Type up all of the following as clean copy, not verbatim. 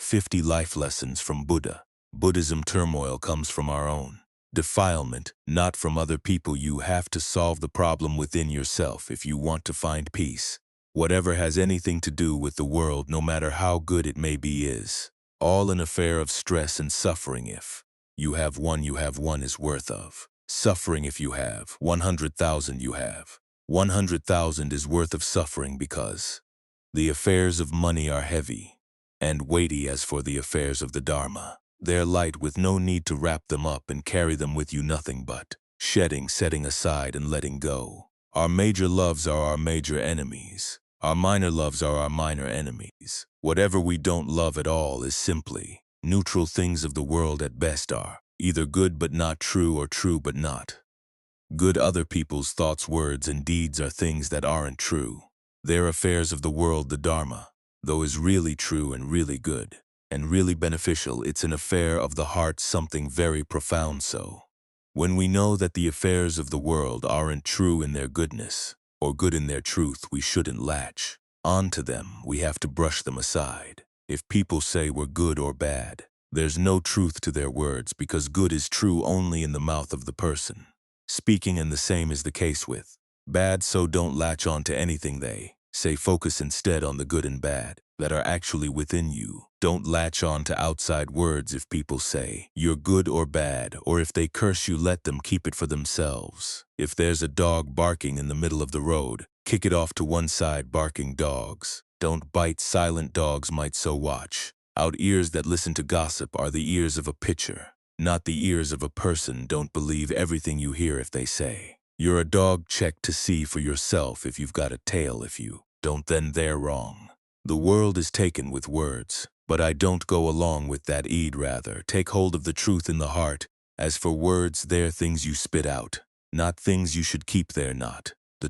50 life lessons from Buddha. Buddhism turmoil comes from our own defilement, not from other people. You have to solve the problem within yourself if you want to find peace. Whatever has anything to do with the world, no matter how good it may be, is all an affair of stress and suffering. If you have one is worth of suffering. If you have 100,000, you have 100,000 is worth of suffering, because the affairs of money are heavy and weighty. As for the affairs of the Dharma, they're light, with no need to wrap them up and carry them with you. Nothing but shedding, setting aside, and letting go. Our major loves are our major enemies. Our minor loves are our minor enemies. Whatever we don't love at all is simply neutral. Things of the world at best are either good but not true, or true but not good. Other people's thoughts, words, and deeds are things that aren't true. They're affairs of the world. The Dharma, though, is really true and really good and really beneficial. It's an affair of the heart, something very profound. So, when we know that the affairs of the world aren't true in their goodness, or good in their truth, we shouldn't latch onto them. We have to brush them aside. If people say we're good or bad, there's no truth to their words, because good is true only in the mouth of the person speaking, and the same is the case with bad. So don't latch on to anything they say. Focus instead on the good and bad that are actually within you. Don't latch on to outside words. If people say you're good or bad, or if they curse you, let them keep it for themselves. If there's a dog barking in the middle of the road, kick it off to one side. Barking dogs don't bite. Silent dogs might. So watch out. Ears that listen to gossip are the ears of a pitcher, not the ears of a person. Don't believe everything you hear. If they say you're a dog, check to see for yourself if you've got a tail. If you don't, then they're wrong. The world is taken with words, but I don't go along with that. I'd rather take hold of the truth in the heart. As for words, they're things you spit out, not things you should keep. They're not the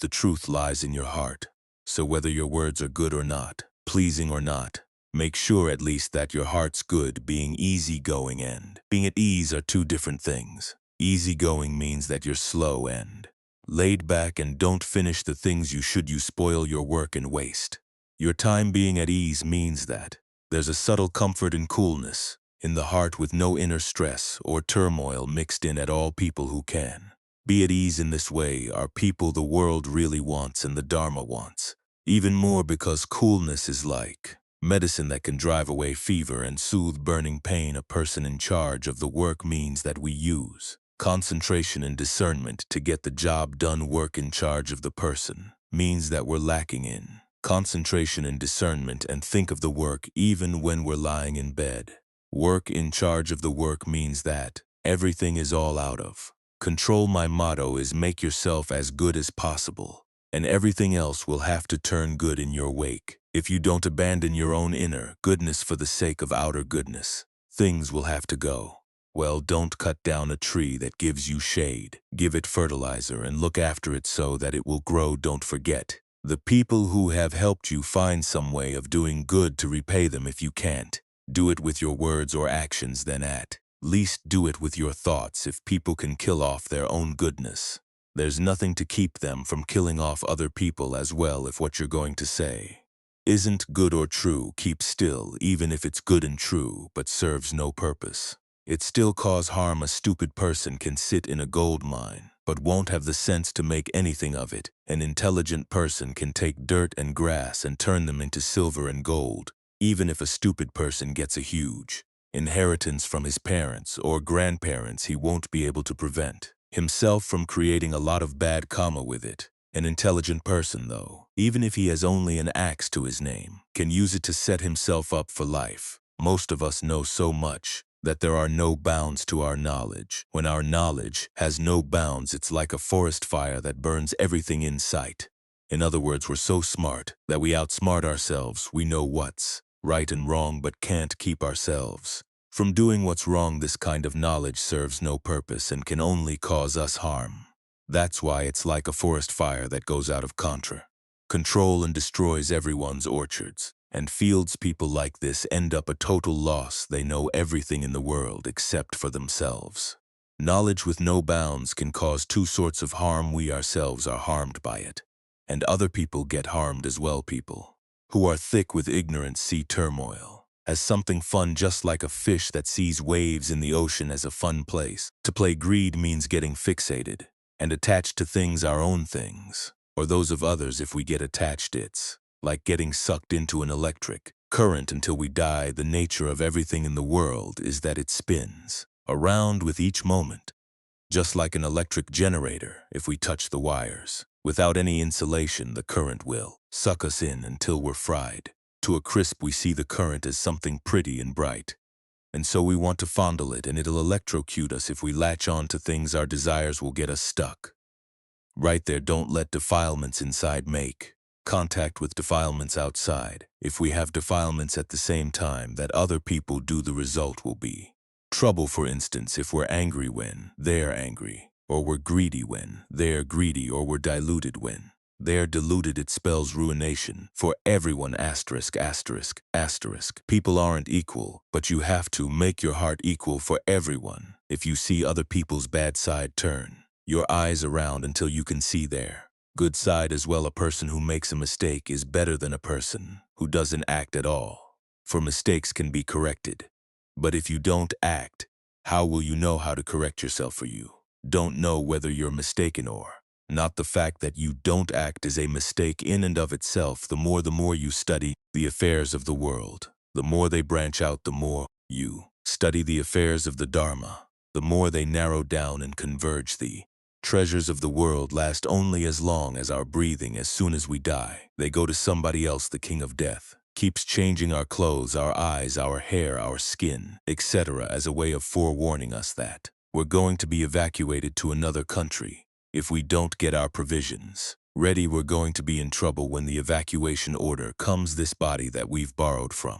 truth lies in your heart. So whether your words are good or not, pleasing or not, make sure at least that your heart's good. Being easygoing and being at ease are two different things. Easygoing means that you're slow and laid back and don't finish the things you should. You spoil your work and waste your time. Being at ease means that there's a subtle comfort and coolness in the heart, with no inner stress or turmoil mixed in at all. People who can be at ease in this way are people the world really wants, and the Dharma wants even more, because coolness is like medicine that can drive away fever and soothe burning pain. A person in charge of the work means that we use concentration and discernment to get the job done. Work in charge of the person means that we're lacking in concentration and discernment, and think of the work even when we're lying in bed. Work in charge of the work means that everything is all out of control. My motto is make yourself as good as possible, and everything else will have to turn good in your wake. If you don't abandon your own inner goodness for the sake of outer goodness, things will have to go. Well, don't cut down a tree that gives you shade. Give it fertilizer and look after it so that it will grow. Don't forget the people who have helped you. Find some way of doing good to repay them. If you can't do it with your words or actions, then at least do it with your thoughts. If people can kill off their own goodness, there's nothing to keep them from killing off other people as well. If what you're going to say isn't good or true, keep still. Even if it's good and true but serves no purpose, it still cause harm. A stupid person can sit in a gold mine but won't have the sense to make anything of it. An intelligent person can take dirt and grass and turn them into silver and gold. Even if a stupid person gets a huge inheritance from his parents or grandparents, he won't be able to prevent himself from creating a lot of bad karma with it. An intelligent person, though, even if he has only an axe to his name, can use it to set himself up for life. Most of us know so much that there are no bounds to our knowledge. When our knowledge has no bounds, it's like a forest fire that burns everything in sight. In other words, we're so smart that we outsmart ourselves. We know what's right and wrong, but can't keep ourselves from doing what's wrong. This kind of knowledge serves no purpose and can only cause us harm. That's why it's like a forest fire that goes out of control and destroys everyone's orchards and fields. People like this end up a total loss. They know everything in the world except for themselves. Knowledge with no bounds can cause two sorts of harm. We ourselves are harmed by it, and other people get harmed as well. People who are thick with ignorance see turmoil as something fun, just like a fish that sees waves in the ocean as a fun place. To play greed means getting fixated and attached to things, our own things, or those of others. If we get attached, it's like getting sucked into an electric current until we die. The nature of everything in the world is that it spins around with each moment, just like an electric generator. If we touch the wires without any insulation, the current will suck us in until we're fried to a crisp. We see the current as something pretty and bright, and so we want to fondle it, and it'll electrocute us. If we latch on to things, our desires will get us stuck right there. Don't let defilements inside make contact with defilements outside. If we have defilements at the same time that other people do, the result will be trouble. For instance, if we're angry when they're angry, or we're greedy when they're greedy, or we're diluted when they're diluted, it spells ruination for everyone. Asterisk, asterisk, asterisk. People aren't equal, but you have to make your heart equal for everyone. If you see other people's bad side, turn your eyes around until you can see their good side as well. A person who makes a mistake is better than a person who doesn't act at all, for mistakes can be corrected. But if you don't act, how will you know how to correct yourself? For you don't know whether you're mistaken or not. The fact that you don't act is a mistake in and of itself. The more you study the affairs of the world, the more they branch out. The more you study the affairs of the Dharma, the more they narrow down and converge. The treasures of the world last only as long as our breathing. As soon as we die, they go to somebody else. The king of death keeps changing our clothes, our eyes, our hair, our skin, etc., as a way of forewarning us that we're going to be evacuated to another country. If we don't get our provisions ready, we're going to be in trouble when the evacuation order comes. This body that we've borrowed from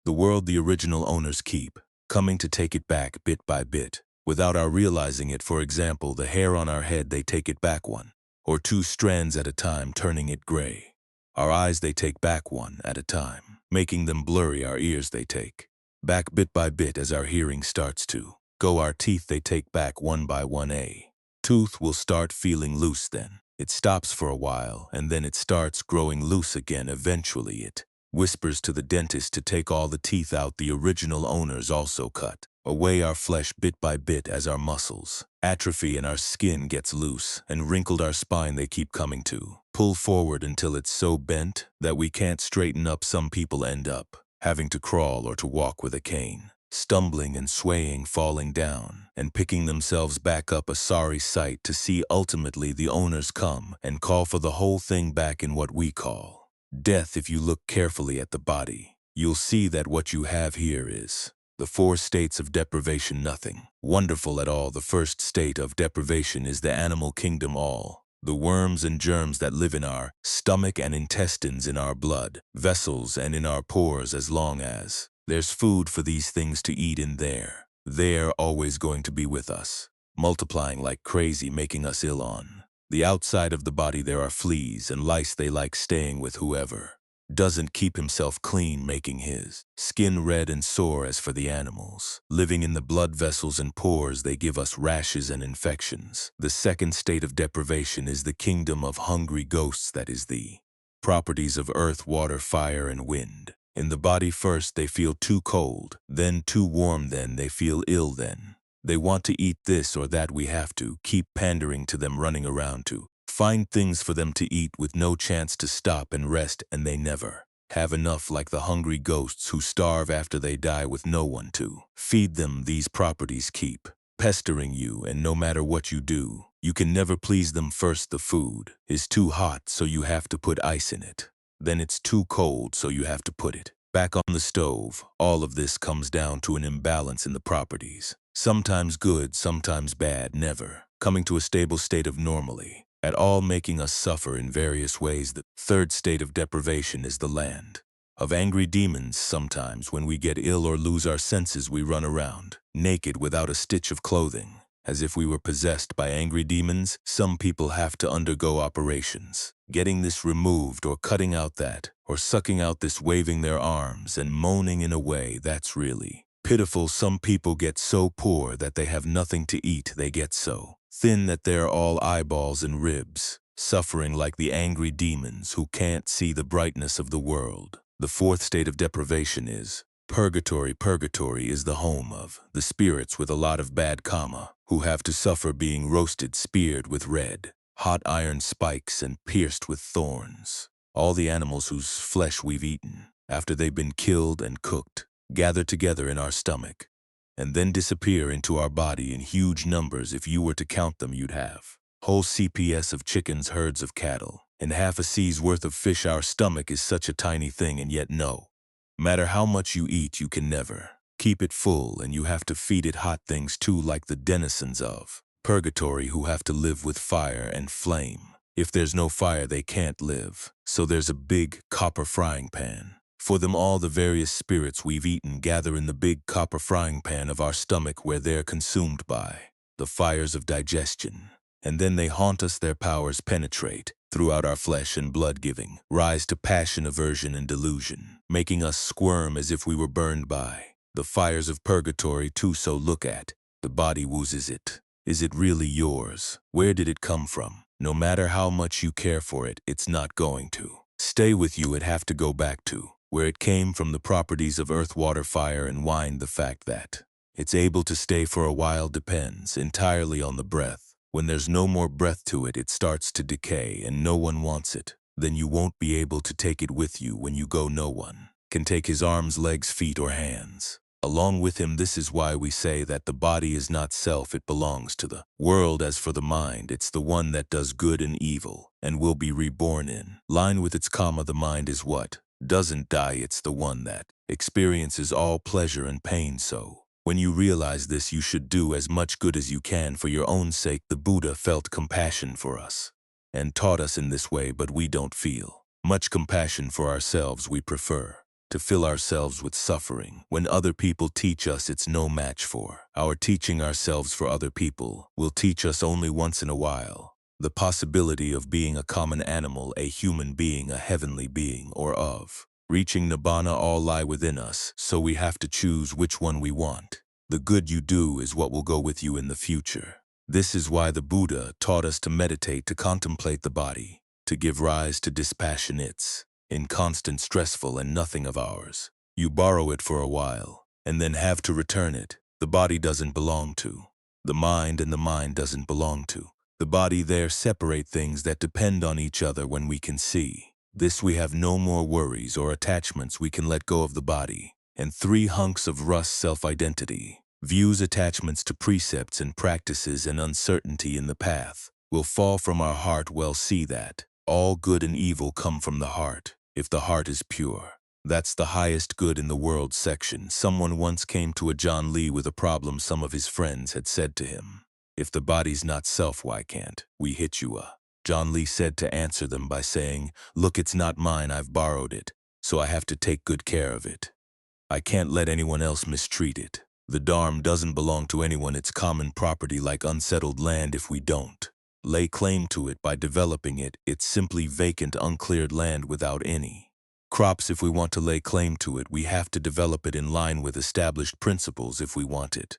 the world, the original owners keep coming to take it back bit by bit, without our realizing it. For example, the hair on our head, they take it back 1 or 2 strands at a time, turning it gray. Our eyes, they take back 1 at a time, making them blurry. Our ears, they take back bit by bit as our hearing starts to go. Our teeth, they take back 1 by 1. A tooth will start feeling loose, then it stops for a while, and then it starts growing loose again. Eventually it whispers to the dentist to take all the teeth out. The original owners also cut away our flesh bit by bit as our muscles atrophy and our skin gets loose and wrinkled. Our spine, they keep coming to pull forward until it's so bent that we can't straighten up. Some people end up having to crawl or to walk with a cane, stumbling and swaying, falling down and picking themselves back up. A sorry sight to see. Ultimately, the owners come and call for the whole thing back in what we call death. If you look carefully at the body, you'll see that what you have here is the 4 states of deprivation. Nothing wonderful at all. The first state of deprivation is the animal kingdom. All the worms and germs that live in our stomach and intestines, in our blood vessels and in our pores, as long as there's food for these things to eat in there, they're always going to be with us, multiplying like crazy, making us ill. On the outside of the body, there are fleas and lice. They like staying with whoever doesn't keep himself clean, making his skin red and sore. As for the animals living in the blood vessels and pores, they give us rashes and infections. The second state of deprivation is the kingdom of hungry ghosts. That is the properties of earth, water, fire, and wind. In the body, first they feel too cold, then too warm, then they feel ill, then they want to eat this or that. We have to keep pandering to them, running around to find things for them to eat with no chance to stop and rest, and they never have enough, like the hungry ghosts who starve after they die with no one to feed them. These properties keep pestering you, and no matter what you do, you can never please them. First, the food is too hot, so you have to put ice in it. Then it's too cold, so you have to put it back on the stove. All of this comes down to an imbalance in the properties. Sometimes good, sometimes bad, never coming to a stable state of normally at all, making us suffer in various ways. The third state of deprivation is the land of angry demons. Sometimes when we get ill or lose our senses, we run around naked without a stitch of clothing, as if we were possessed by angry demons. Some people have to undergo operations, getting this removed, or cutting out that, or sucking out this, waving their arms and moaning in a way that's really pitiful. Some people get so poor that they have nothing to eat. They get so thin that they're all eyeballs and ribs, suffering like the angry demons who can't see the brightness of the world. The fourth state of deprivation is purgatory. Purgatory is the home of the spirits with a lot of bad karma, who have to suffer being roasted, speared with red, hot iron spikes, and pierced with thorns. All the animals whose flesh we've eaten, after they've been killed and cooked, gather together in our stomach, and then disappear into our body in huge numbers. If you were to count them, you'd have whole CPS of chickens, herds of cattle, and half a sea's worth of fish. Our stomach is such a tiny thing, and yet no matter how much you eat, you can never keep it full, and you have to feed it hot things too, like the denizens of purgatory, who have to live with fire and flame. If there's no fire, they can't live. So there's a big copper frying pan. For them all, the various spirits we've eaten gather in the big copper frying pan of our stomach, where they're consumed by the fires of digestion. And then they haunt us. Their powers penetrate throughout our flesh and blood, giving rise to passion, aversion, and delusion, making us squirm as if we were burned by the fires of purgatory too. So look at the body. Whose is it? Is it really yours? Where did it come from? No matter how much you care for it, it's not going to stay with you. It have to go back to where it came from. The properties of earth, water, fire, and wine. The fact that it's able to stay for a while depends entirely on the breath. When there's no more breath to it, it starts to decay, and no one wants it. Then you won't be able to take it with you when you go. No one can take his arms, legs, feet, or hands along with him. This is why we say that the body is not self, it belongs to the world. As for the mind, it's the one that does good and evil, and will be reborn in line with its karma. The mind is what doesn't die. It's the one that experiences all pleasure and pain. So when you realize this, you should do as much good as you can for your own sake. The Buddha felt compassion for us and taught us in this way, but we don't feel much compassion for ourselves. We prefer to fill ourselves with suffering. When other people teach us, it's no match for our teaching ourselves. For other people will teach us only once in a while. The possibility of being a common animal, a human being, a heavenly being, or of reaching nibbana all lie within us, so we have to choose which one we want. The good you do is what will go with you in the future. This is why the Buddha taught us to meditate, to contemplate the body, to give rise to dispassion. It's in constant stressful and nothing of ours. You borrow it for a while, and then have to return it. The body doesn't belong to the mind, and the mind doesn't belong to the body. They're separate things that depend on each other. When we can see this, we have no more worries or attachments. We can let go of the body and three hunks of rust: self-identity, views, attachments to precepts and practices, and uncertainty in the path will fall from our heart. Well, see that all good and evil come from the heart. If the heart is pure, that's the highest good in the world. Section. Someone once came to a John Lee with a problem. Some of his friends had said to him, "If the body's not self, why can't we hit you?" John Lee said to answer them by saying, "Look, it's not mine. I've borrowed it, so I have to take good care of it. I can't let anyone else mistreat it. The Dharma doesn't belong to anyone. It's common property, like unsettled land. If we don't lay claim to it by developing it, it's simply vacant, uncleared land without any crops. If we want to lay claim to it, we have to develop it in line with established principles. If we want it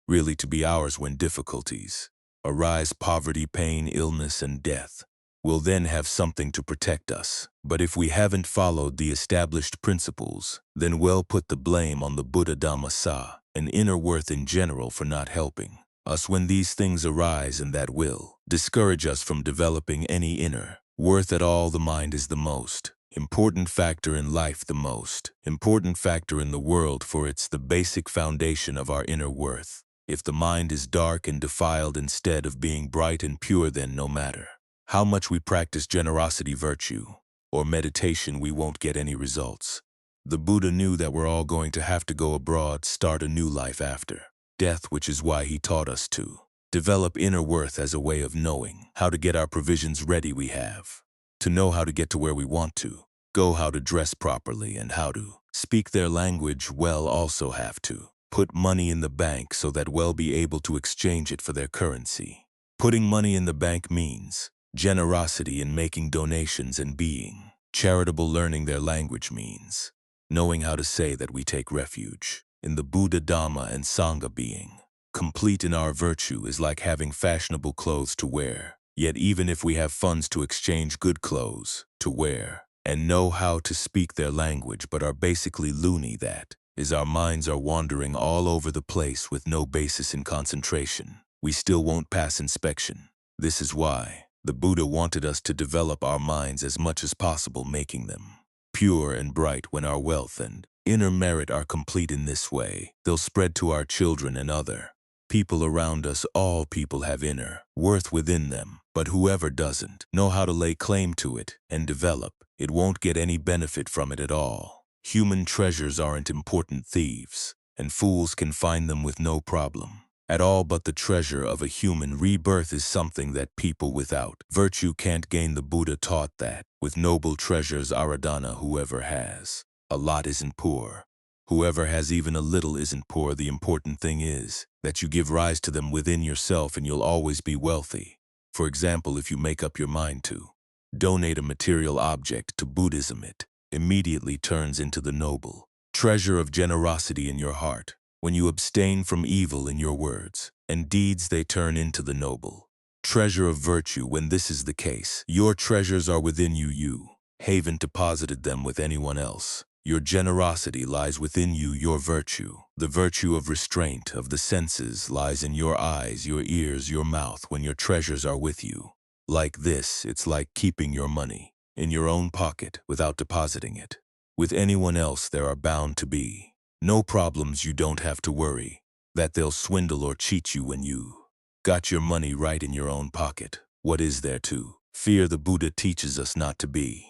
really to be ours, when difficulties arise, poverty, pain, illness, and death, we'll then have something to protect us. But if we haven't followed the established principles, then we'll put the blame on the Buddha, Dhamma, Sangha, and inner worth in general for not helping us when these things arise, and that will discourage us from developing any inner worth at all. The mind is the most important factor in life, the most important factor in the world, for it's the basic foundation of our inner worth. If the mind is dark and defiled instead of being bright and pure, then no matter how much we practice generosity, virtue, or meditation, we won't get any results. The Buddha knew that we're all going to have to go abroad, start a new life after death, which is why he taught us to develop inner worth as a way of knowing how to get our provisions ready. We have to know how to get to where we want to go, how to dress properly, and how to speak their language well. Also have to put money in the bank so that we'll be able to exchange it for their currency. Putting money in the bank means generosity in making donations and being charitable. Learning their language means knowing how to say that we take refuge in the Buddha, Dhamma, and Sangha. Being complete in our virtue is like having fashionable clothes to wear. Yet even if we have funds to exchange good clothes to wear, and know how to speak their language but are basically loony. That is, our minds are wandering all over the place with no basis in concentration. We still won't pass inspection. This is why the Buddha wanted us to develop our minds as much as possible, making them pure and bright. When our wealth and inner merit are complete in this way, they'll spread to our children and other people around us. All people have inner worth within them, but whoever doesn't know how to lay claim to it and develop it won't get any benefit from it at all. Human treasures aren't important thieves, and fools can find them with no problem at all, but the treasure of a human rebirth is something that people without virtue can't gain. The Buddha taught that with noble treasures, aradhana, whoever has a lot isn't poor. Whoever has even a little isn't poor. The important thing is that you give rise to them within yourself and you'll always be wealthy. For example, if you make up your mind to donate a material object to Buddhism, it immediately turns into the noble treasure of generosity in your heart. When you abstain from evil in your words and deeds, they turn into the noble treasure of virtue. When this is the case, your treasures are within you. You haven't deposited them with anyone else. Your generosity lies within you. Your virtue, the virtue of restraint of the senses, lies in your eyes, your ears, your mouth. When your treasures are with you like this, it's like keeping your money in your own pocket without depositing it with anyone else. There are bound to be no problems. You don't have to worry that they'll swindle or cheat you when you got your money right in your own pocket. What is there to fear? The Buddha teaches us not to be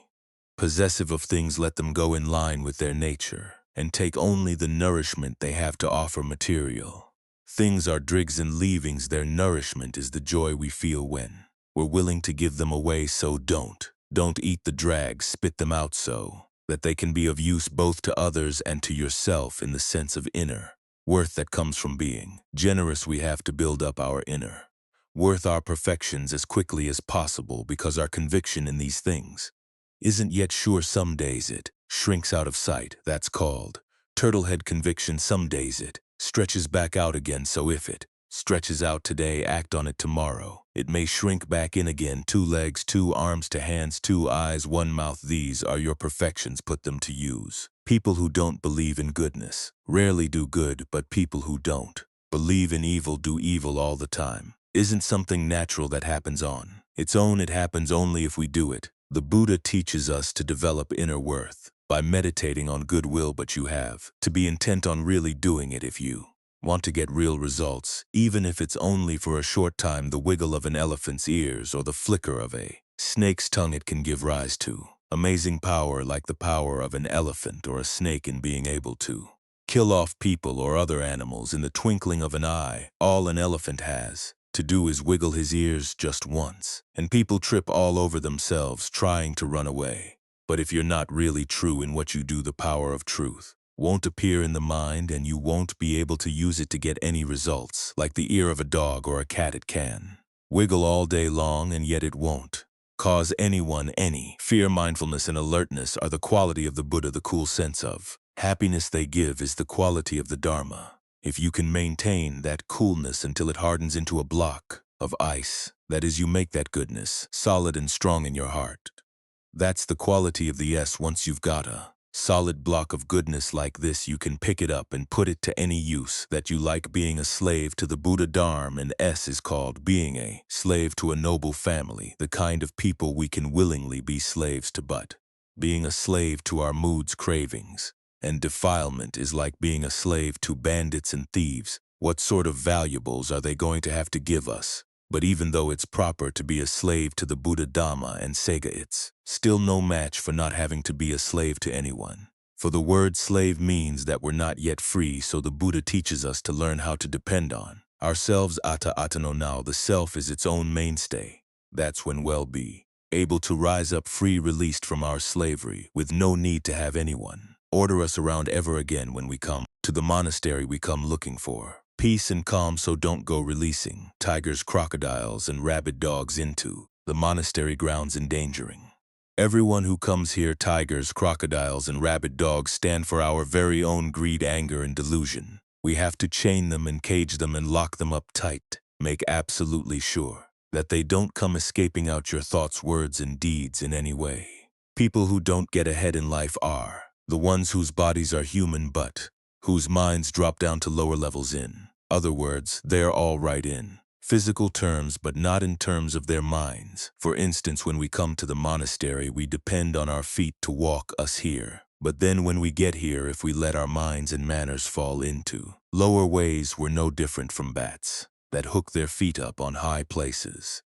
possessive of things. Let them go in line with their nature and take only the nourishment they have to offer. Material things are dregs and leavings. Their nourishment is the joy we feel when we're willing to give them away. So don't eat the dregs. Spit them out so that they can be of use both to others and to yourself. In the sense of inner worth that comes from being generous, we have to build up our inner worth, our perfections, as quickly as possible, because our conviction in these things isn't yet sure. Some days it shrinks out of sight. That's called turtlehead conviction. Some days it stretches back out again. So if it stretches out today, act on it tomorrow. It may shrink back in again. 2 legs, 2 arms, 2 hands, 2 eyes, 1 mouth. These are your perfections. Put them to use. People who don't believe in goodness rarely do good, but people who don't believe in evil do evil all the time. Isn't something natural that happens on its own. It happens only if we do it. The Buddha teaches us to develop inner worth by meditating on goodwill, but you have to be intent on really doing it if you want to get real results, even if it's only for a short time. The wiggle of an elephant's ears or the flicker of a snake's tongue, it can give rise to amazing power, like the power of an elephant or a snake in being able to kill off people or other animals in the twinkling of an eye. All an elephant has to do is wiggle his ears just once, and people trip all over themselves trying to run away. But if you're not really true in what you do, the power of truth won't appear in the mind, and you won't be able to use it to get any results. Like the ear of a dog or a cat, it can wiggle all day long, and yet it won't cause anyone any fear. Mindfulness and alertness are the quality of the Buddha. The cool sense of happiness they give is the quality of the Dharma. If you can maintain that coolness until it hardens into a block of ice, that is, you make that goodness solid and strong in your heart. That's the quality of the S. Once you've got a solid block of goodness like this, you can pick it up and put it to any use that you like. Being a slave to the Buddha Dharma, and S is called being a slave to a noble family, the kind of people we can willingly be slaves to. But being a slave to our moods, cravings, and defilement is like being a slave to bandits and thieves. What sort of valuables are they going to have to give us? But even though it's proper to be a slave to the Buddha Dhamma and Sangha, it's still no match for not having to be a slave to anyone. For the word slave means that we're not yet free, so the Buddha teaches us to learn how to depend on ourselves. Atta atano. Now the self is its own mainstay. That's when we'll be able to rise up free, released from our slavery, with no need to have anyone order us around ever again. When we come to the monastery, we come looking for peace and calm, so don't go releasing tigers, crocodiles, and rabid dogs into the monastery grounds, endangering everyone who comes here. Tigers, crocodiles, and rabid dogs stand for our very own greed, anger, and delusion. We have to chain them and cage them and lock them up tight. Make absolutely sure that they don't come escaping out your thoughts, words, and deeds in any way. People who don't get ahead in life are the ones whose bodies are human but whose minds drop down to lower levels in other words, they're all right in physical terms but not in terms of their minds. For instance, when we come to the monastery, we depend on our feet to walk us here. But then when we get here, if we let our minds and manners fall into lower ways, we're no different from bats that hook their feet up on high places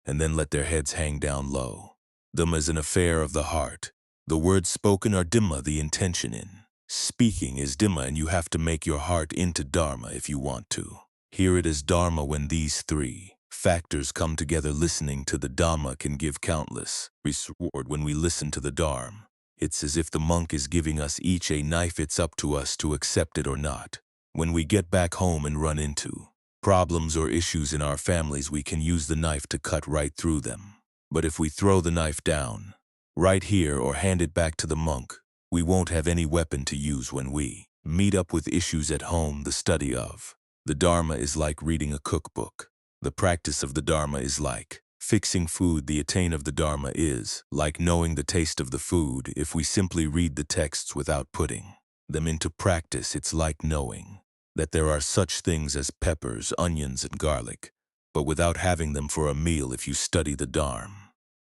and then let their heads hang down low. Dhamma is an affair of the heart. The words spoken are Dhamma, the intention in. Speaking is Dhamma, and you have to make your heart into Dharma if you want to. Here it is Dharma when these three factors come together. Listening to the Dhamma can give countless reward when we listen to the Dharma. It's as if the monk is giving us each a knife. It's up to us to accept it or not. When we get back home and run into problems or issues in our families, we can use the knife to cut right through them. But if we throw the knife down, right here, or hand it back to the monk, we won't have any weapon to use when we meet up with issues at home. The study of the Dharma is like reading a cookbook. The practice of the Dharma is like fixing food. The attain of the Dharma is like knowing the taste of the food. If we simply read the texts without putting them into practice, it's like knowing that there are such things as peppers, onions, and garlic, but without having them for a meal. If you study the Dharma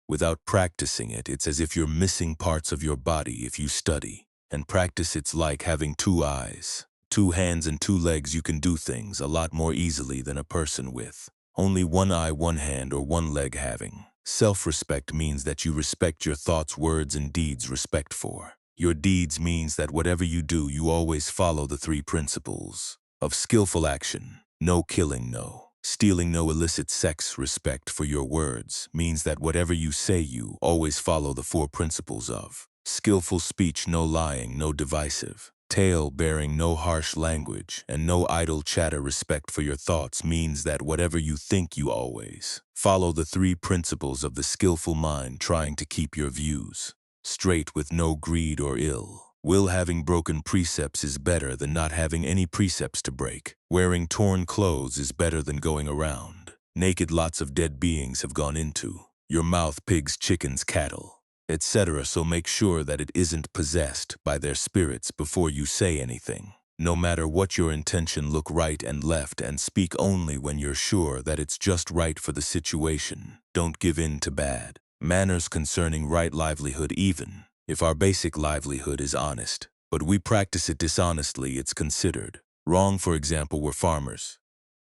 without practicing it, it's as if you're missing parts of your body. If you study and practice, it's like having 2 eyes, 2 hands, and 2 legs. You can do things a lot more easily than a person with only 1 eye, 1 hand, or 1 leg. Having self-respect means that you respect your thoughts, words, and deeds. Respect for your deeds means that whatever you do, you always follow the 3 principles of skillful action. No killing, no stealing, no illicit sex. Respect for your words means that whatever you say, you always follow the 4 principles of skillful speech. No lying, no divisive tale bearing, no harsh language, and no idle chatter. Respect for your thoughts means that whatever you think, you always follow the 3 principles of the skillful mind, trying to keep your views straight with no greed or ill will. Having broken precepts is better than not having any precepts to break. Wearing torn clothes is better than going around naked. Lots of dead beings have gone into your mouth, pigs, chickens, cattle, etc. So make sure that it isn't possessed by their spirits before you say anything. No matter what your intention, look right and left and speak only when you're sure that it's just right for the situation. Don't give in to bad manners concerning right livelihood. Even if our basic livelihood is honest, but we practice it dishonestly, it's considered wrong. For example, we're farmers,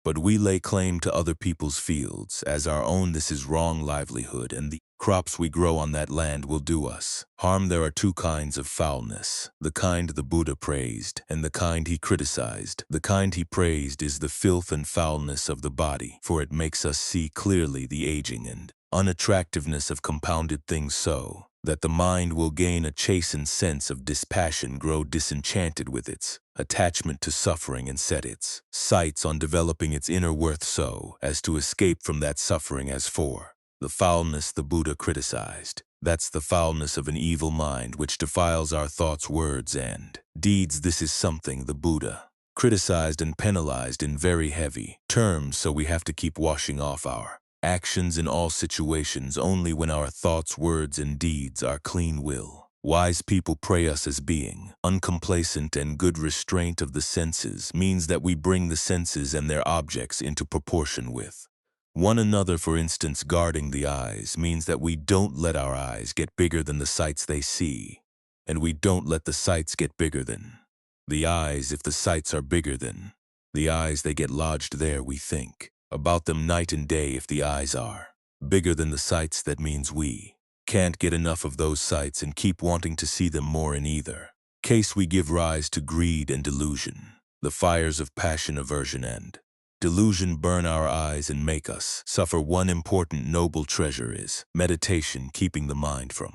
but we lay claim to other people's fields as our own. This is wrong livelihood, and the crops we grow on that land will do us harm. There are 2 kinds of foulness, the kind the Buddha praised and the kind he criticized. The kind he praised is the filth and foulness of the body, for it makes us see clearly the aging and unattractiveness of compounded things, so that the mind will gain a chastened sense of dispassion, grow disenchanted with its attachment to suffering, and set its sights on developing its inner worth so as to escape from that suffering. As for the foulness the Buddha criticized, that's the foulness of an evil mind which defiles our thoughts, words, and deeds. This is something the Buddha criticized and penalized in very heavy terms, so we have to keep washing off our actions in all situations only when our thoughts, words, and deeds are clean. Will wise people pray us as being uncomplacent and good. Restraint of the senses means that we bring the senses and their objects into proportion with one another. For instance, guarding the eyes means that we don't let our eyes get bigger than the sights they see, and we don't let the sights get bigger than the eyes. If the sights are bigger than the eyes, they get lodged there. We think about them night and day. If the eyes are bigger than the sights, that means we can't get enough of those sights and keep wanting to see them more. In either case, we give rise to greed and delusion. The fires of passion, aversion, and delusion burn our eyes and make us suffer. One important noble treasure is meditation, keeping the mind from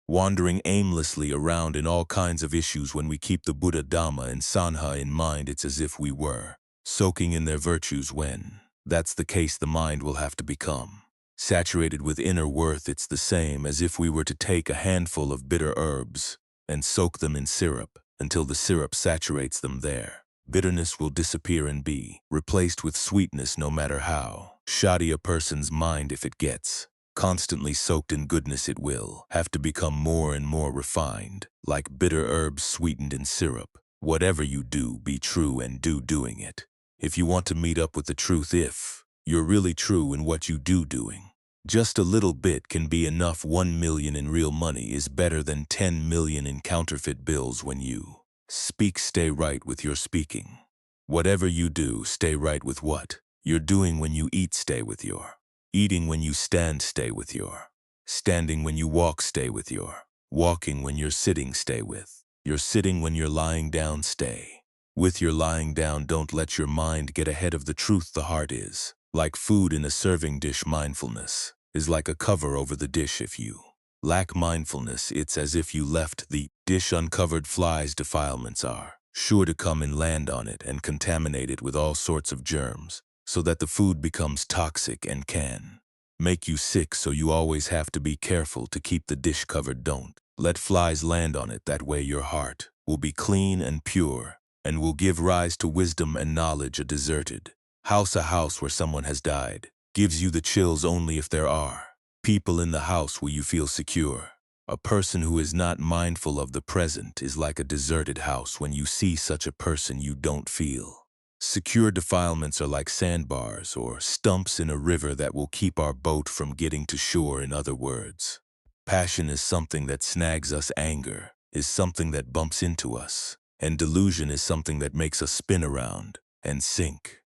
wandering aimlessly around in all kinds of issues. When we keep the Buddha, Dhamma, and Sangha in mind, it's as if we were soaking in their virtues. When that's the case, the mind will have to become saturated with inner worth. It's the same as if we were to take a handful of bitter herbs and soak them in syrup until the syrup saturates them. There, bitterness will disappear and be replaced with sweetness. No matter how shoddy a person's mind, if it gets Constantly soaked in goodness, it will have to become more and more refined, like bitter herbs sweetened in syrup. Whatever you do, be true and do doing it. If you want to meet up with the truth, if you're really true in what you do doing, just a little bit can be enough. 1 million in real money is better than 10 million in counterfeit bills. When you speak, stay right with your speaking. Whatever you do, stay right with what you're doing. When you eat, stay with your eating. When you stand, stay with your standing. When you walk, stay with your walking. When you're sitting, stay with your sitting. When you're lying down, stay with your lying down. Don't let your mind get ahead of the truth. The heart is like food in a serving dish. Mindfulness is like a cover over the dish. If you lack mindfulness, it's as if you left the dish uncovered. Flies, defilements are sure to come and land on it and contaminate it with all sorts of germs, so that the food becomes toxic and can make you sick. So you always have to be careful to keep the dish covered. Don't let flies land on it. That way your heart will be clean and pure and will give rise to wisdom and knowledge. A deserted house, a house where someone has died, gives you the chills only if there are people in the house where you feel secure. A person who is not mindful of the present is like a deserted house. When you see such a person, you don't feel secure. Defilements are like sandbars or stumps in a river that will keep our boat from getting to shore. In other words, passion is something that snags us, anger is something that bumps into us, and delusion is something that makes us spin around and sink.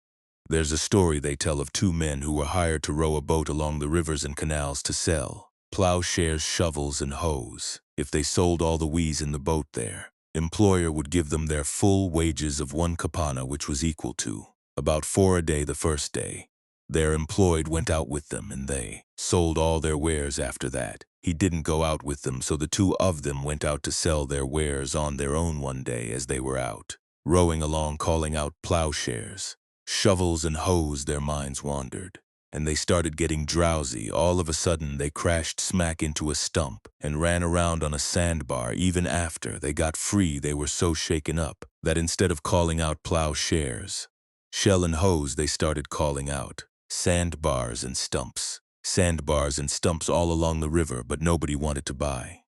There's a story they tell of two men who were hired to row a boat along the rivers and canals to sell plowshares, shovels, and hoes. If they sold all the wees in the boat, their employer would give them their full wages of 1 kapana, which was equal to about 4 a day. The first day their employed went out with them, and they sold all their wares. After that, he didn't go out with them, so the two of them went out to sell their wares on their own. One day, as they were out rowing along, calling out plowshares, shovels, and hoes, their minds wandered, and they started getting drowsy. All of a sudden, they crashed smack into a stump and ran around on a sandbar. Even after they got free, they were so shaken up that instead of calling out plowshares, shell, and hoes, they started calling out sandbars and stumps. Sandbars and stumps all along the river, but nobody wanted to buy.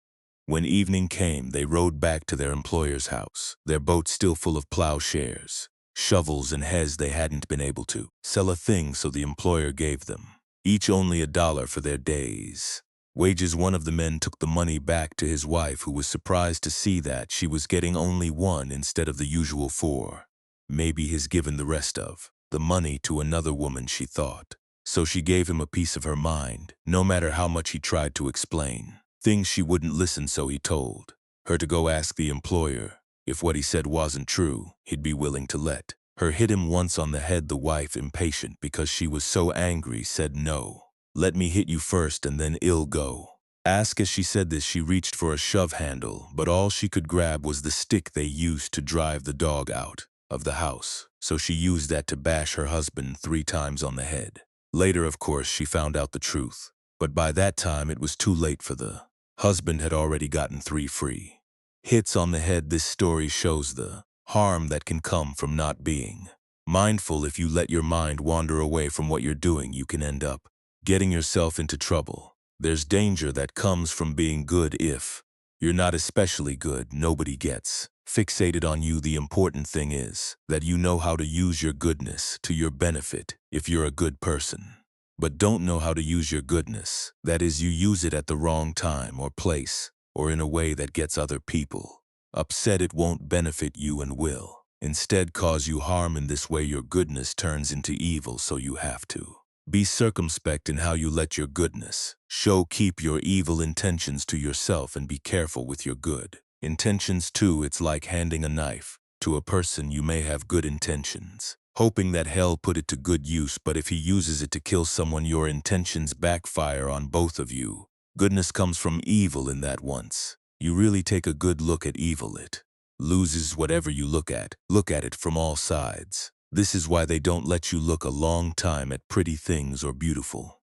When evening came, they rowed back to their employer's house, their boat still full of plowshares, shovels, and heads. They hadn't been able to sell a thing, so the employer gave them each only $1 for their day's wages. One of the men took the money back to his wife, who was surprised to see that she was getting only 1 instead of the usual 4. Maybe he's given the rest of the money to another woman, she thought. So she gave him a piece of her mind. No matter how much he tried to explain things, she wouldn't listen, so he told her to go ask the employer. If what he said wasn't true, he'd be willing to let her hit him once on the head. The wife, impatient because she was so angry, said, "No, let me hit you first and then it'll go." As she said this, she reached for a shove handle, but all she could grab was the stick they used to drive the dog out of the house. So she used that to bash her husband 3 times on the head. Later, of course, she found out the truth, but by that time it was too late, for the husband had already gotten 3 free hits on the head. This story shows the harm that can come from not being mindful. If you let your mind wander away from what you're doing, you can end up getting yourself into trouble. There's danger that comes from being good. If you're not especially good, nobody gets fixated on you. The important thing is that you know how to use your goodness to your benefit. If you're a good person but don't know how to use your goodness, that is, you use it at the wrong time or place, or in a way that gets other people upset, it won't benefit you and will instead cause you harm. In this way, your goodness turns into evil, so you have to be circumspect in how you let your goodness show. Keep your evil intentions to yourself and be careful with your good intentions too. It's like handing a knife to a person. You may have good intentions, hoping that hell put it to good use, but if he uses it to kill someone, your intentions backfire on both of you. Goodness comes from evil in that once you really take a good look at evil, it loses whatever you look at. Look at it from all sides. This is why they don't let you look a long time at pretty things or beautiful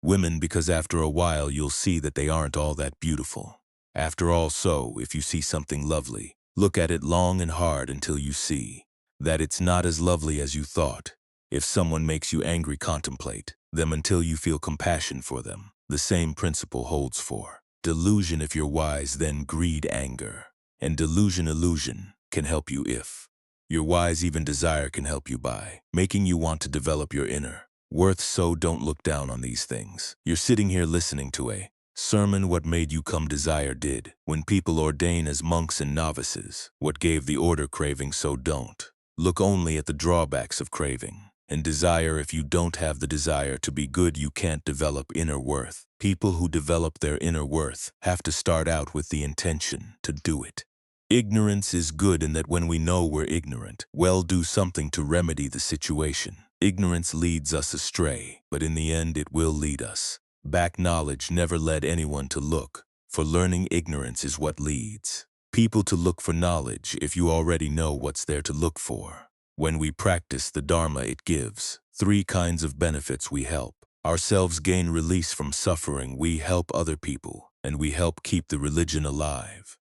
women, because after a while you'll see that they aren't all that beautiful after all. So if you see something lovely, look at it long and hard until you see that it's not as lovely as you thought. If someone makes you angry, contemplate them until you feel compassion for them. The same principle holds for delusion. If you're wise, then greed, anger, and illusion can help you if you're wise. Even desire can help you by making you want to develop your inner worth. So don't look down on these things. You're sitting here listening to a sermon. What made you come? Desire did. When people ordain as monks and novices, what gave the order? Craving. So don't look only at the drawbacks of craving and desire. If you don't have the desire to be good, you can't develop inner worth. People who develop their inner worth have to start out with the intention to do it. Ignorance is good in that when we know we're ignorant, well, do something to remedy the situation. Ignorance leads us astray, but in the end it will lead us back. Knowledge never led anyone to look for learning. Ignorance is what leads people to look for knowledge. If you already know what's there to look for. When we practice the Dharma, it gives 3 kinds of benefits. We help ourselves gain release from suffering, we help other people, and we help keep the religion alive.